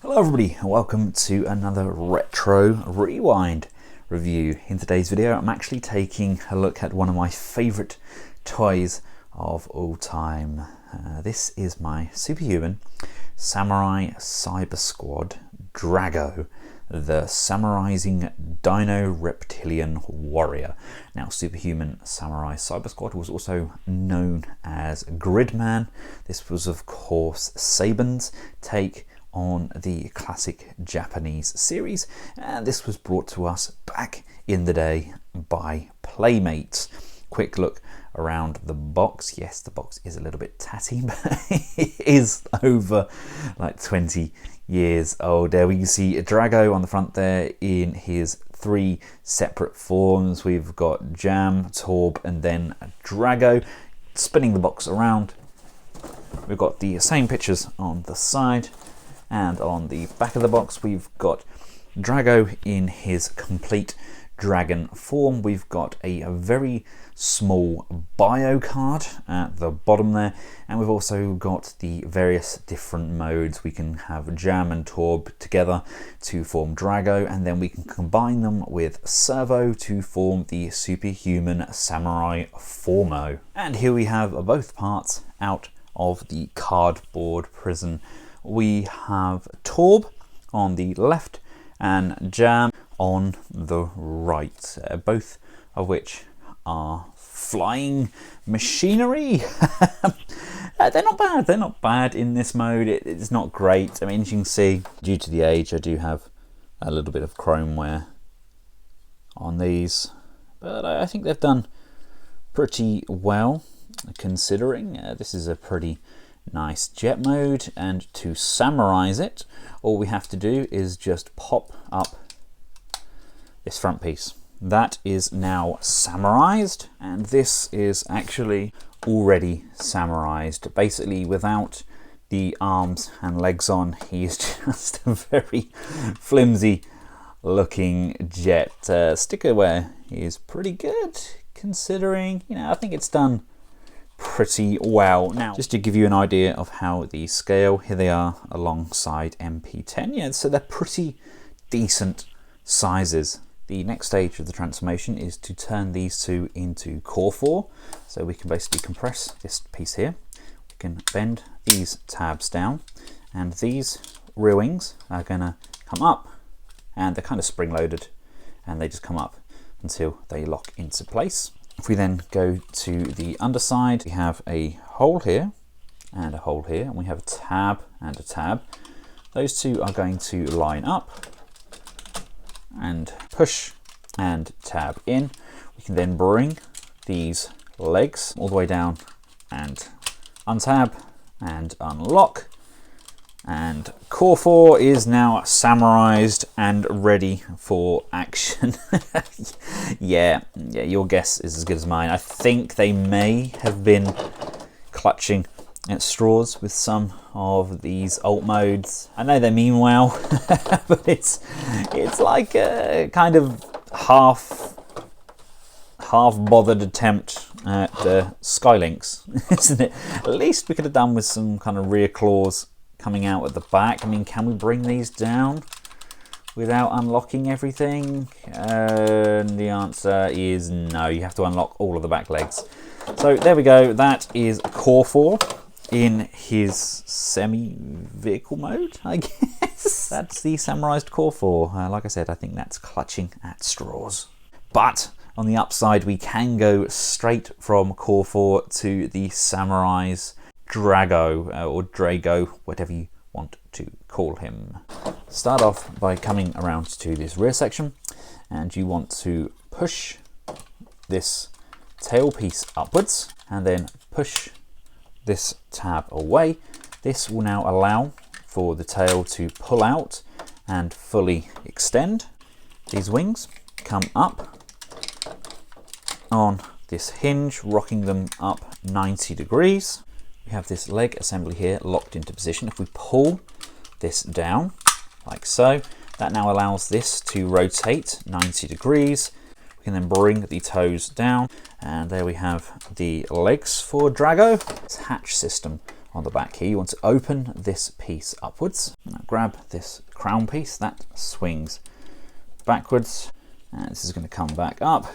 Hello everybody and welcome to another Retro Rewind review. In today's video I'm actually taking a look at one of my favourite toys of all time. This is my Superhuman Samurai Cyber Squad Drago, the Samarizing Dino Reptilian Warrior. Now, Superhuman Samurai Cyber Squad was also known as Gridman. This was of course Saban's take on the classic Japanese series, and this was brought to us back in the day by Playmates. Quick look around the box. Yes, the box is a little bit tatty, but it is over like 20 years old. There we can see a Drago on the front there in his three separate forms. We've got Jam, Torb, and then a Drago. Spinning the box around, we've got the same pictures on the side. And on the back of the box, we've got Drago in his complete dragon form. We've got a very small bio card at the bottom there, and we've also got the various different modes. We can have Jam and Torb together to form Drago, and then we can combine them with Servo to form the Superhuman Samurai Formo. And here we have both parts out of the cardboard prison. We have Torb on the left and Jam on the right, both of which are flying machinery. They're not bad in this mode. It's not great. I mean, as you can see, due to the age, I do have a little bit of chrome wear on these, but I think they've done pretty well considering. This is a pretty nice jet mode, and to samurize it, all we have to do is just pop up this front piece. That is now samurized, and this is actually already samurized. Basically, without the arms and legs on, he is just a very flimsy looking jet. Sticker wear is pretty good considering, I think it's done pretty well. Now, just to give you an idea of how these scale, here they are alongside MP10. Yeah, so they're pretty decent sizes. The next stage of the transformation is to turn these two into Core 4. So we can basically compress this piece here. We can bend these tabs down, and these rear wings are gonna come up, and they're kind of spring-loaded, and they just come up until they lock into place. If we then go to the underside, we have a hole here and a hole here, and we have a tab and a tab. Those two are going to line up and push and tab in. We can then bring these legs all the way down and untab and unlock. And Core 4 is now samurized and ready for action. yeah, your guess is as good as mine. I think they may have been clutching at straws with some of these alt modes. I know they mean well, but it's like a kind of half bothered attempt at Skylinks, isn't it? At least we could have done with some kind of rear claws coming out at the back. I mean, can we bring these down without unlocking everything? And the answer is no. You have to unlock all of the back legs. So there we go. That is Core 4 in his semi-vehicle mode, I guess. That's the summarized Core 4. Like I said, I think that's clutching at straws. But on the upside, we can go straight from Core 4 to the Samurai's Drago, or Drago, whatever you want to call him. Start off by coming around to this rear section, and you want to push this tail piece upwards and then push this tab away. This will now allow for the tail to pull out and fully extend. These wings come up on this hinge, rocking them up 90 degrees. We have this leg assembly here locked into position. If we pull this down like so, that now allows this to rotate 90 degrees. We can then bring the toes down, and there we have the legs for Drago. This hatch system on the back here, you want to open this piece upwards. Now grab this crown piece that swings backwards, and this is going to come back up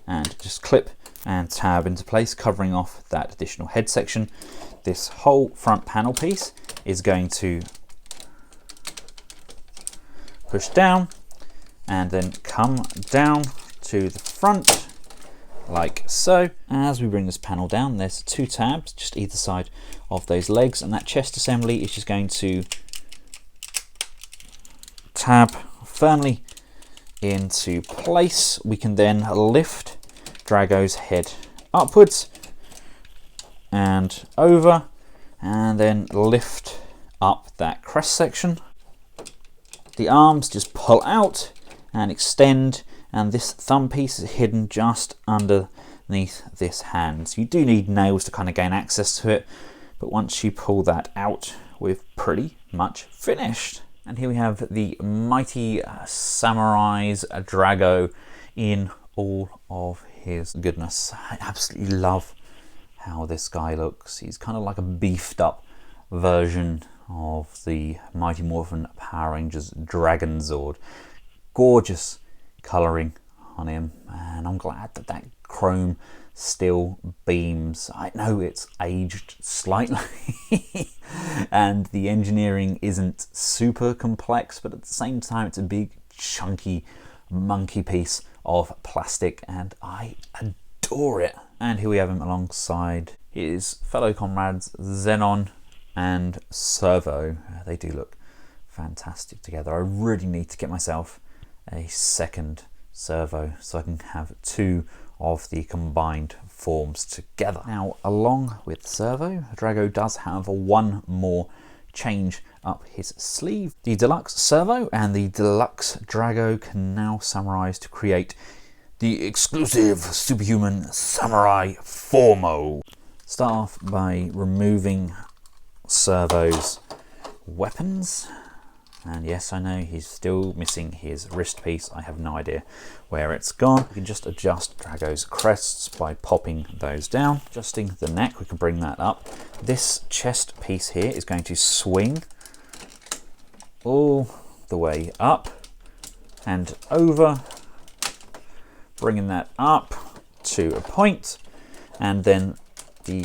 and just clip and tab into place, covering off that additional head section. This whole front panel piece is going to push down and then come down to the front like so. As we bring this panel down, there's 2 tabs just either side of those legs, and that chest assembly is just going to tab firmly into place. We can then lift Drago's head upwards and over, and then lift up that crest section. The arms just pull out and extend, and this thumb piece is hidden just underneath this hand. So you do need nails to kind of gain access to it, but once you pull that out, we're pretty much finished. And here we have the mighty Samurai's Drago in all of his goodness. I absolutely love how this guy looks. He's kind of like a beefed up version of the Mighty Morphin Power Rangers Dragon Zord. Gorgeous colouring on him, and I'm glad that that chrome still beams. I know it's aged slightly and the engineering isn't super complex, but at the same time it's a big chunky monkey piece of plastic and I adore it. And here we have him alongside his fellow comrades Zenon and Servo. They do look fantastic together. I really need to get myself a second Servo so I can have 2 of the combined forms together. Now, along with Servo, Drago does have 1 more change up his sleeve. The Deluxe Servo and the Deluxe Drago can now summarize to create the exclusive Superhuman Samurai Formo. Start off by removing Servo's weapons. And yes, I know he's still missing his wrist piece. I have no idea where it's gone. We can just adjust Drago's crests by popping those down. Adjusting the neck, we can bring that up. This chest piece here is going to swing all the way up and over, bringing that up to a point, and then the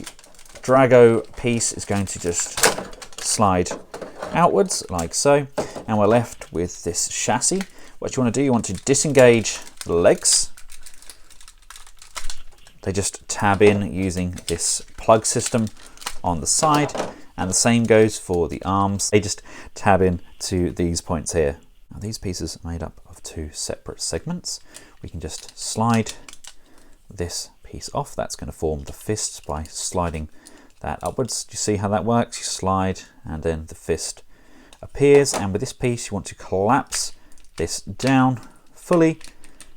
Drago piece is going to just slide outwards like so, and we're left with this chassis. What you want to do, you want to disengage the legs. They just tab in using this plug system on the side, and the same goes for the arms. They just tab in to these points here. Now these pieces are made up of 2 separate segments. We can just slide this piece off. That's going to form the fists by sliding that upwards. Do you see how that works? You slide and then the fist appears, and with this piece you want to collapse this down fully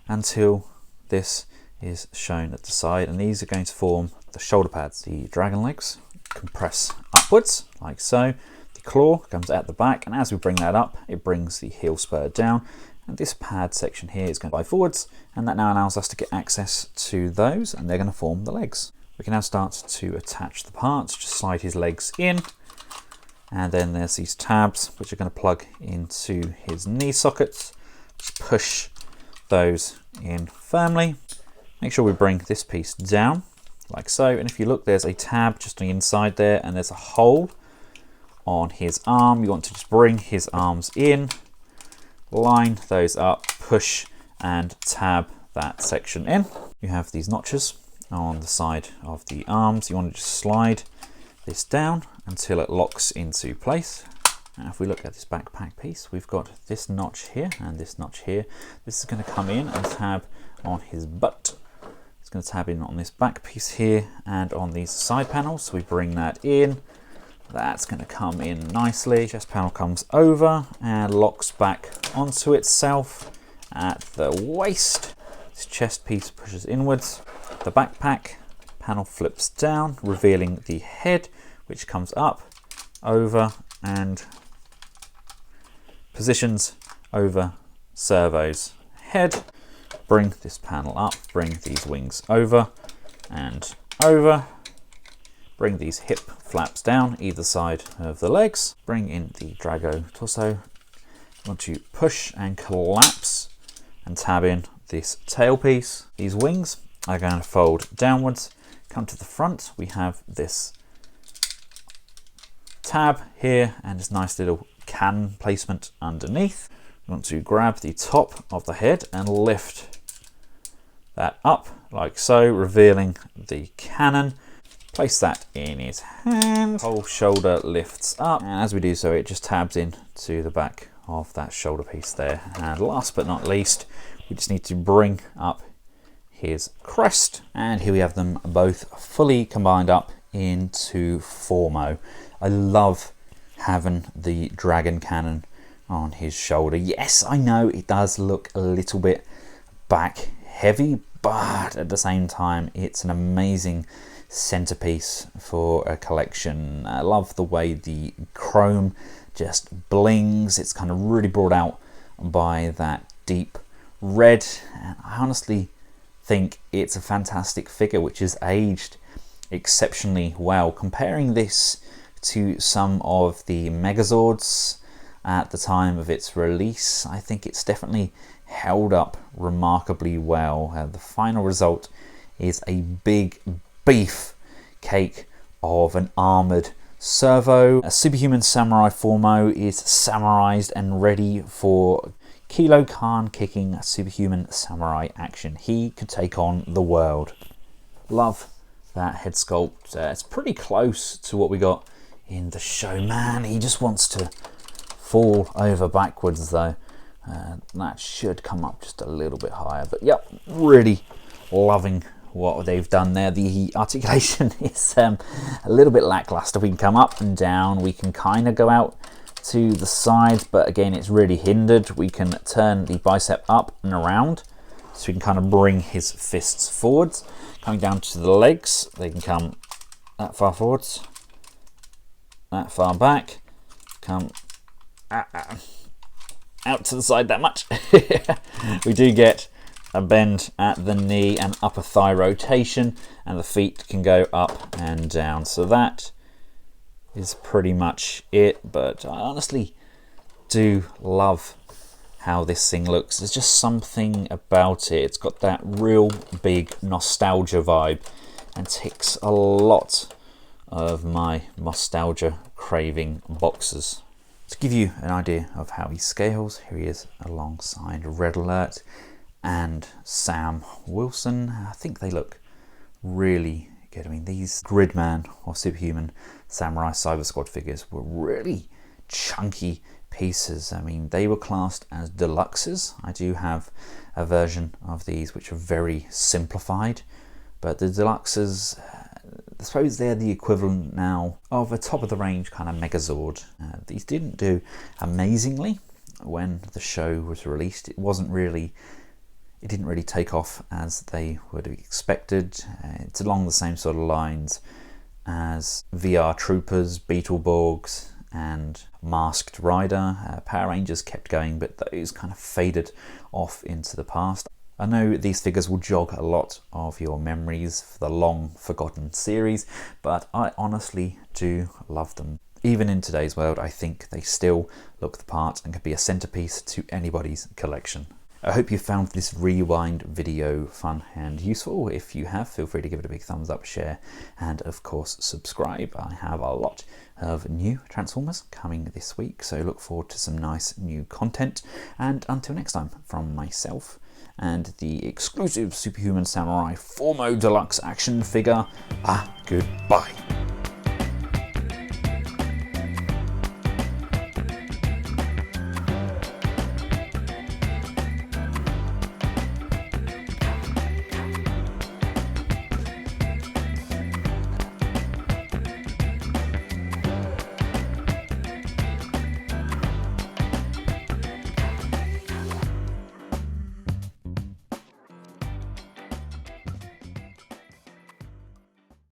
until this is shown at the side, and these are going to form the shoulder pads. The dragon legs compress upwards like so. The claw comes at the back, and as we bring that up, it brings the heel spur down, and this pad section here is going to slide forwards, and that now allows us to get access to those, and they're going to form the legs. We can now start to attach the parts. Just slide his legs in, and then there's these tabs which are going to plug into his knee sockets. Just push those in firmly. Make sure we bring this piece down like so, and if you look, there's a tab just on the inside there, and there's a hole on his arm. You want to just bring his arms in, line those up, push and tab that section in. You have these notches on the side of the arms. You want to just slide this down until it locks into place. Now if we look at this backpack piece, we've got this notch here and this notch here. This is going to come in and tab on his butt. It's going to tab in on this back piece here and on these side panels. So we bring that in. That's going to come in nicely. Chest panel comes over and locks back onto itself at the waist. This chest piece pushes inwards. The backpack panel flips down, revealing the head, which comes up, over, and positions over Servo's head. Bring this panel up, bring these wings over and over. bring these hip flaps down either side of the legs, bring in the Drago torso. You want to push and collapse and tab in this tailpiece. These wings are going to fold downwards, come to the front. We have this tab here and this nice little cannon placement underneath. You want to grab the top of the head and lift that up like so, revealing the cannon. Place that in his hand. Whole shoulder lifts up, and as we do so, it just tabs in to the back of that shoulder piece there. And last but not least, we just need to bring up his crest, and here we have them both fully combined up into Formo. I love having the dragon cannon on his shoulder. Yes, I know it does look a little bit back heavy, but at the same time, it's an amazing centerpiece for a collection. I love the way the chrome just blings. It's kind of really brought out by that deep red, and I honestly think it's a fantastic figure which is aged exceptionally well. Comparing this to some of the Megazords at the time of its release, I think it's definitely held up remarkably well. The final result is a big beef cake of an armored servo. A Superhuman Samurai Formo is samarized and ready for Kilo Khan kicking Superhuman Samurai action. He could take on the world. Love that head sculpt. It's pretty close to what we got in the show. Man, he just wants to fall over backwards though. That should come up just a little bit higher, but yep, really loving what they've done there. The articulation is a little bit lackluster. We can come up and down, we can kind of go out to the sides, but again, it's really hindered. We can turn the bicep up and around, so we can kind of bring his fists forwards. Coming down to the legs, they can come that far forwards, that far back, come out to the side that much. We do get a bend at the knee and upper thigh rotation, and the feet can go up and down. So that is pretty much it, but I honestly do love how this thing looks. There's just something about it. It's got that real big nostalgia vibe and ticks a lot of my nostalgia craving boxes. To give you an idea of how he scales, here he is alongside Red Alert and Sam Wilson. I think they look really good. I mean, these Gridman or Superhuman Samurai Cyber Squad figures were really chunky pieces. I mean, they were classed as deluxes. I do have a version of these which are very simplified, but the deluxes, I suppose they're the equivalent now of a top of the range kind of Megazord. These didn't do amazingly when the show was released. It didn't really take off as they would have expected. It's along the same sort of lines as VR Troopers, Beetleborgs and Masked Rider. Power Rangers kept going, but those kind of faded off into the past. I know these figures will jog a lot of your memories for the long forgotten series, but I honestly do love them. Even in today's world, I think they still look the part and could be a centerpiece to anybody's collection. I hope you found this rewind video fun and useful. If you have, feel free to give it a big thumbs up, share, and of course subscribe. I have a lot of new Transformers coming this week, so look forward to some nice new content. And until next time, from myself and the exclusive Superhuman Samurai Formo Deluxe action figure, goodbye.